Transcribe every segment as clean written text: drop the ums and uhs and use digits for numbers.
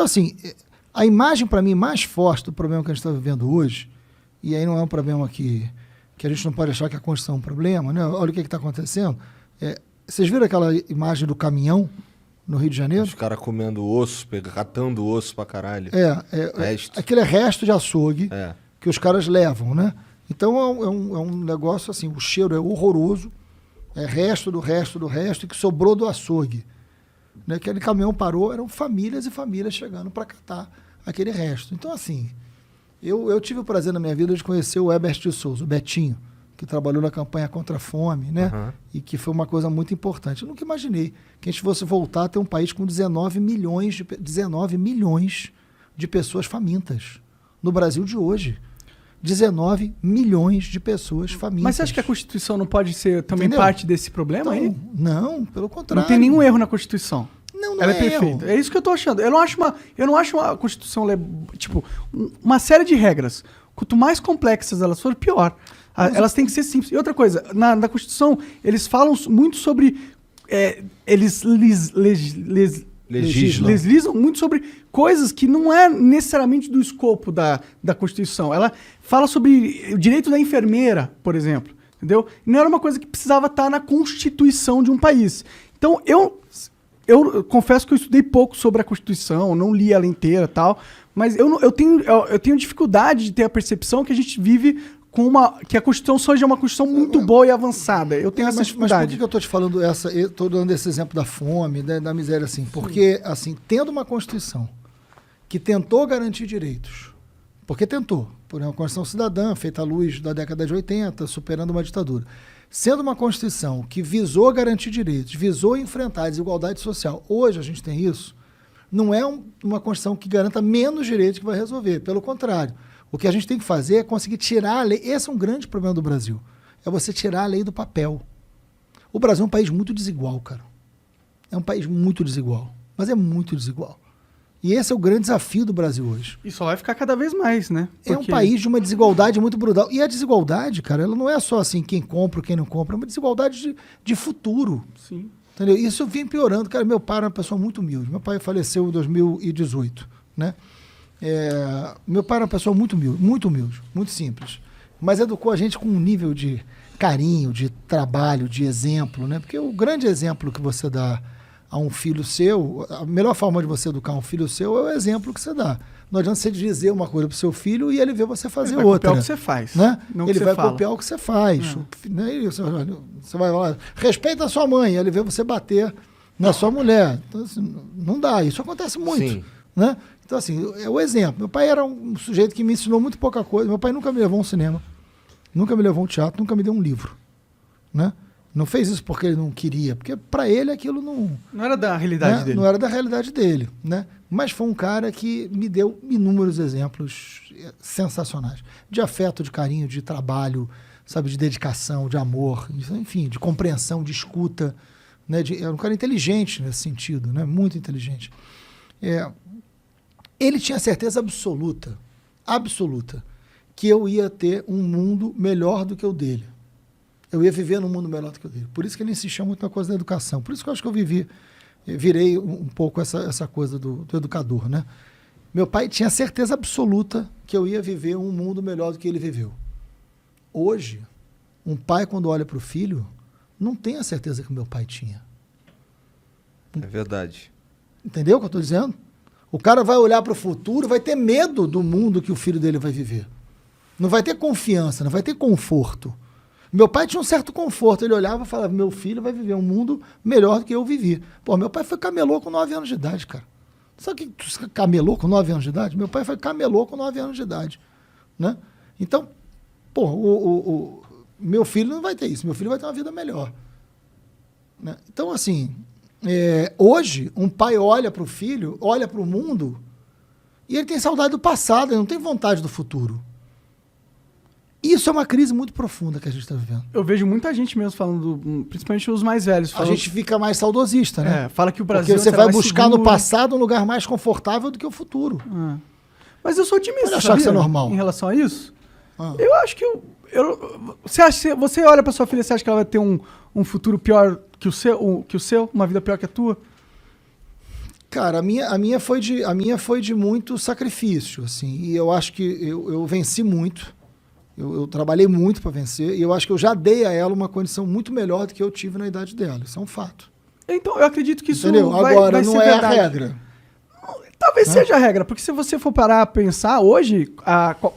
Então, assim, a imagem, para mim, mais forte do problema que a gente está vivendo hoje, e aí não é um problema que a gente não pode achar que a Constituição é um problema, né? Olha o que está acontecendo. Vocês viram aquela imagem do caminhão no Rio de Janeiro? Os caras comendo osso, catando osso pra caralho. Resto. Aquele é resto de açougue que os caras levam, né? Então é um negócio assim, o cheiro é horroroso, é resto do resto do resto, e que sobrou do açougue. Né? Aquele caminhão parou, eram famílias e famílias chegando para catar aquele resto. Então, assim, eu tive o prazer na minha vida de conhecer o Herbert de Souza, o Betinho, que trabalhou na campanha contra a fome, né? E que foi uma coisa muito importante. Eu nunca imaginei que a gente fosse voltar a ter um país com 19 milhões de pessoas famintas. No Brasil de hoje. 19 milhões de pessoas famintas. Mas você acha que a Constituição não pode ser também parte desse problema aí? Não, pelo contrário. Não tem nenhum erro na Constituição. Não Ela é perfeita. erro. É isso que eu tô achando. Eu não acho uma Constituição, tipo, uma série de regras. Quanto mais complexas elas forem, pior. Elas têm que ser simples. E outra coisa, na Constituição, eles falam muito sobre... eles legislam muito sobre coisas que não é necessariamente do escopo da Constituição. Ela fala sobre o direito da enfermeira, por exemplo. Entendeu? E não era uma coisa que precisava estar na Constituição de um país. Então, eu confesso que eu estudei pouco sobre a Constituição, não li ela inteira e tal, mas eu tenho dificuldade de ter a percepção que a gente vive que a Constituição seja uma Constituição muito boa e avançada. Eu tenho essa dificuldade. Mas por que eu estou te falando eu estou dando esse exemplo da fome, da miséria, assim? Porque, assim, tendo uma Constituição que tentou garantir direitos, porque tentou, por uma Constituição cidadã, feita à luz da década de 80, superando uma ditadura, sendo uma Constituição que visou garantir direitos, visou enfrentar a desigualdade social, hoje a gente tem isso, não é uma Constituição que garanta menos direitos que vai resolver, pelo contrário. O que a gente tem que fazer é conseguir tirar a lei. Esse é um grande problema do Brasil. É você tirar a lei do papel. O Brasil é um país muito desigual, cara. É um país muito desigual. Mas é muito desigual. E esse é o grande desafio do Brasil hoje. E só vai ficar cada vez mais, né? É um país de uma desigualdade muito brutal. E a desigualdade, cara, ela não é só assim, quem compra ou quem não compra. É uma desigualdade de futuro. Sim. Entendeu? Isso vem piorando. Cara, meu pai era uma pessoa muito humilde. Meu pai faleceu em 2018, né? Meu pai era uma pessoa muito humilde, muito simples, mas educou a gente com um nível de carinho, de trabalho, de exemplo, né? Porque o grande exemplo que você dá a um filho seu, a melhor forma de você educar um filho seu é o exemplo que você dá. Não adianta você dizer uma coisa pro seu filho e ele ver você fazer outra. Ele vai copiar o que você faz. Né? Não ele que vai você copiar o que você faz. Né? Você vai falar, respeita a sua mãe, ele vê você bater na sua mulher. Então, assim, não dá, isso acontece muito. Sim. Né? Então, assim, é o exemplo. Meu pai era um sujeito que me ensinou muito pouca coisa. Meu pai nunca me levou a um cinema, nunca me levou a um teatro, nunca me deu um livro. Né? Não fez isso porque ele não queria, porque para ele aquilo não... Não era da realidade dele. Não era da realidade dele. Né? Mas foi um cara que me deu inúmeros exemplos sensacionais. De afeto, de carinho, de trabalho, sabe, de dedicação, de amor, enfim, de compreensão, de escuta. Né? Era um cara inteligente nesse sentido, né? Muito inteligente. Ele tinha certeza absoluta, que eu ia ter um mundo melhor do que o dele. Eu ia viver num mundo melhor do que o dele. Por isso que ele insistia muito na coisa da educação. Por isso que eu acho que eu virei um pouco essa coisa do educador, né? Meu pai tinha certeza absoluta que eu ia viver um mundo melhor do que ele viveu. Hoje, um pai, quando olha para o filho, não tem a certeza que o meu pai tinha. É verdade. Entendeu o que eu estou dizendo? O cara vai olhar para o futuro, vai ter medo do mundo que o filho dele vai viver. Não vai ter confiança, não vai ter conforto. Meu pai tinha um certo conforto. Ele olhava e falava, meu filho vai viver um mundo melhor do que eu vivi. Pô, meu pai foi camelô com 9 anos de idade, cara. Sabe o que camelô com 9 anos de idade? Meu pai foi camelô com 9 anos de idade. Né? Então, pô, o meu filho não vai ter isso. Meu filho vai ter uma vida melhor. Né? Então, assim... hoje, um pai olha para o filho, olha para o mundo e ele tem saudade do passado, ele não tem vontade do futuro. Isso é uma crise muito profunda que a gente está vivendo. Eu vejo muita gente mesmo falando, principalmente os mais velhos. A gente fica mais saudosista, né? Fala que o Brasil... Porque você vai buscar no passado um lugar mais confortável do que o futuro. Mas eu sou otimista, pode achar que isso é normal. Em relação a isso. Eu acho que... Você olha para sua filha, você acha que ela vai ter um futuro pior que o seu? Uma vida pior que a tua? Cara, a minha foi de muito sacrifício, assim, e eu acho que eu venci muito, eu trabalhei muito para vencer, e eu acho que eu já dei a ela uma condição muito melhor do que eu tive na idade dela, isso é um fato. Então, eu acredito que isso Agora, vai não ser é verdade. a regra. Talvez seja a regra, porque se você for parar a pensar, hoje,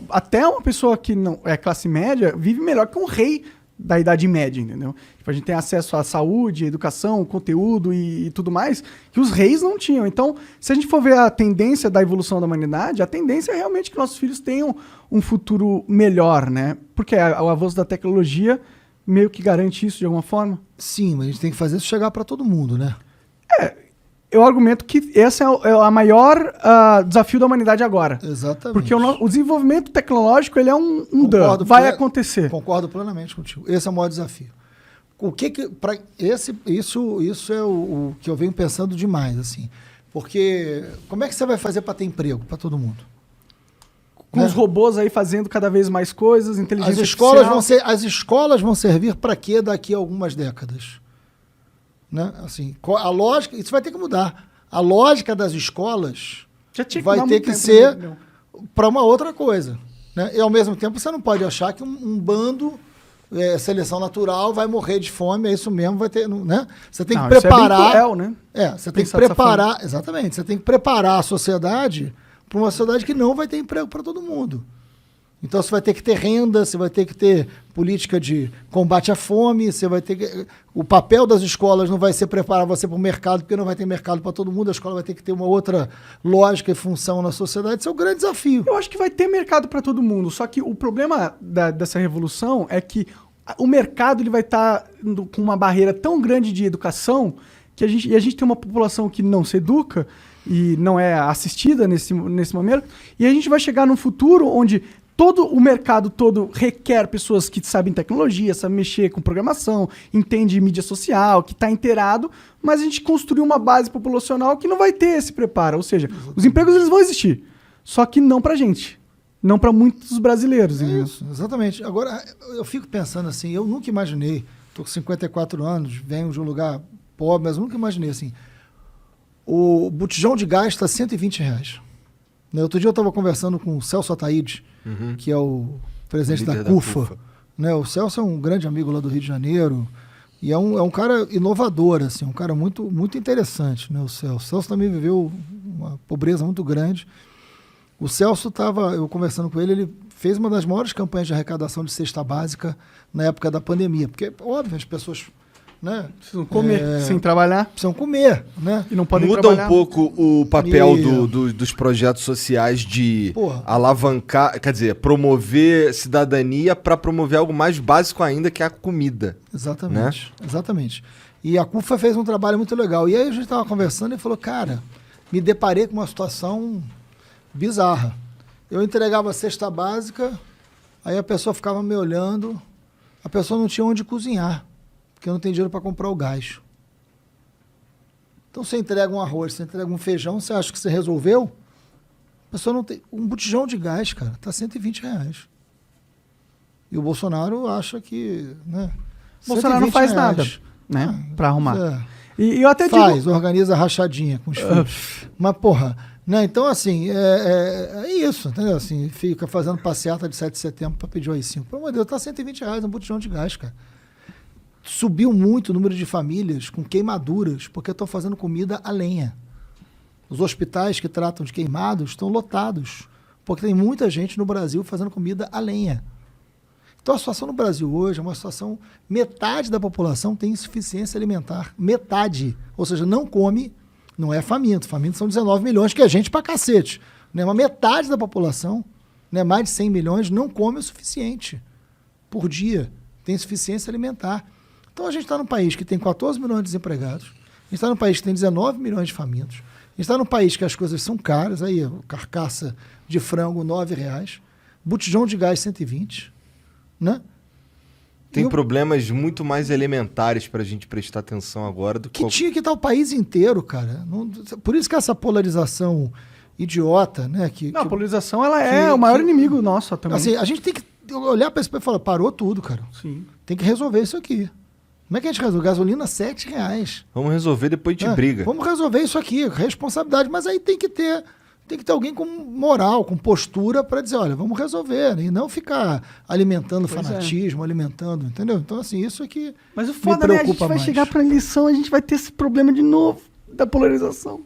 até uma pessoa que não é classe média vive melhor que um rei da Idade Média, entendeu? Tipo, a gente tem acesso à saúde, educação, conteúdo e tudo mais, que os reis não tinham. Então, se a gente for ver a tendência da evolução da humanidade, a tendência é realmente que nossos filhos tenham um futuro melhor, né? Porque o avanço da tecnologia meio que garante isso de alguma forma. Sim, mas a gente tem que fazer isso chegar para todo mundo, né? Eu argumento que esse é o maior desafio da humanidade agora. Exatamente. Porque o desenvolvimento tecnológico ele é um vai acontecer. Concordo plenamente contigo. Esse é o maior desafio. Isso é o que eu venho pensando demais, assim. Porque como é que você vai fazer para ter emprego para todo mundo? Com os robôs aí fazendo cada vez mais coisas, inteligência artificial. As escolas vão servir para quê daqui a algumas décadas? Né? Assim, a lógica, isso vai ter que mudar. A lógica das escolas vai ter que ser para uma outra coisa. Né? E ao mesmo tempo você não pode achar que um bando, seleção natural, vai morrer de fome, é isso mesmo, vai ter. Né? Você tem que preparar. Isso é bem cruel, né? Você tem que preparar. Exatamente, você tem que preparar a sociedade para uma sociedade que não vai ter emprego para todo mundo. Então você vai ter que ter renda, você vai ter que ter política de combate à fome, você vai ter que... O papel das escolas não vai ser preparar você para o mercado, porque não vai ter mercado para todo mundo, a escola vai ter que ter uma outra lógica e função na sociedade, isso é um grande desafio. Eu acho que vai ter mercado para todo mundo, só que o problema dessa revolução é que o mercado ele vai estar com uma barreira tão grande de educação que a gente tem uma população que não se educa e não é assistida nesse momento, e a gente vai chegar num futuro onde o mercado todo requer pessoas que sabem tecnologia, sabem mexer com programação, entende mídia social, que está inteirado, mas a gente construiu uma base populacional que não vai ter esse preparo. Ou seja, os empregos eles vão existir, só que não para gente, não para muitos brasileiros. Isso, exatamente. Agora, eu fico pensando assim, eu nunca imaginei, estou com 54 anos, venho de um lugar pobre, mas eu nunca imaginei assim, o botijão de gás está R$120. Outro dia eu estava conversando com o Celso Ataíde, que é o presidente da CUFA. Né? O Celso é um grande amigo lá do Rio de Janeiro e é um cara inovador, assim, um cara muito, muito interessante, né? O Celso também viveu uma pobreza muito grande. O Celso eu conversando com ele fez uma das maiores campanhas de arrecadação de cesta básica na época da pandemia, porque, óbvio, as pessoas... Né? Precisam comer, sem trabalhar. Precisam comer, né? E não podem Muda trabalhar. um pouco o papel dos projetos sociais de alavancar, quer dizer, promover cidadania para promover algo mais básico ainda, que é a comida. Exatamente, né? Exatamente. E a CUFA fez um trabalho muito legal. E aí a gente estava conversando e falou, cara, me deparei com uma situação bizarra. Eu entregava a cesta básica, aí a pessoa ficava me olhando, a pessoa não tinha onde cozinhar, porque não tem dinheiro para comprar o gás. Então você entrega um arroz, você entrega um feijão, você acha que você resolveu? A pessoa não tem... Um botijão de gás, cara, está R$120. E o Bolsonaro acha que... Né, o Bolsonaro não faz nada, né, para arrumar. E eu até organiza rachadinha com os filhos. Mas, porra... Né, então, assim, é isso, entendeu? Assim, fica fazendo passeata de 7 de setembro para pedir o AI-5. Pelo amor de Deus, está R$120 um botijão de gás, cara. Subiu muito o número de famílias com queimaduras, porque estão fazendo comida a lenha. Os hospitais que tratam de queimados estão lotados, porque tem muita gente no Brasil fazendo comida a lenha. Então a situação no Brasil hoje é uma situação... Metade da população tem insuficiência alimentar. Metade. Ou seja, não come, não é faminto. Faminto são 19 milhões, que é gente pra cacete. Né? Uma metade da população, né, mais de 100 milhões, não come o suficiente por dia. Tem insuficiência alimentar. Então a gente está num país que tem 14 milhões de desempregados, a gente está num país que tem 19 milhões de famintos, a gente está num país que as coisas são caras, aí carcaça de frango R$9, botijão de gás 120, né? Tem problemas muito mais elementares para a gente prestar atenção agora do que... Tinha que estar o país inteiro, cara. Por isso que essa polarização idiota, né? A polarização ela é o maior inimigo nosso também. Assim, a gente tem que olhar para esse e falar, parou tudo, cara. Sim. Tem que resolver isso aqui. Como é que a gente resolve? Gasolina R$7. Vamos resolver, depois a gente briga. Vamos resolver isso aqui, responsabilidade. Mas aí tem que ter alguém com moral, com postura para dizer, olha, vamos resolver. E não ficar alimentando fanatismo, alimentando, entendeu? Então, assim, isso aqui Mas o foda, né? A gente vai chegar pra eleição, a gente vai ter esse problema de novo da polarização.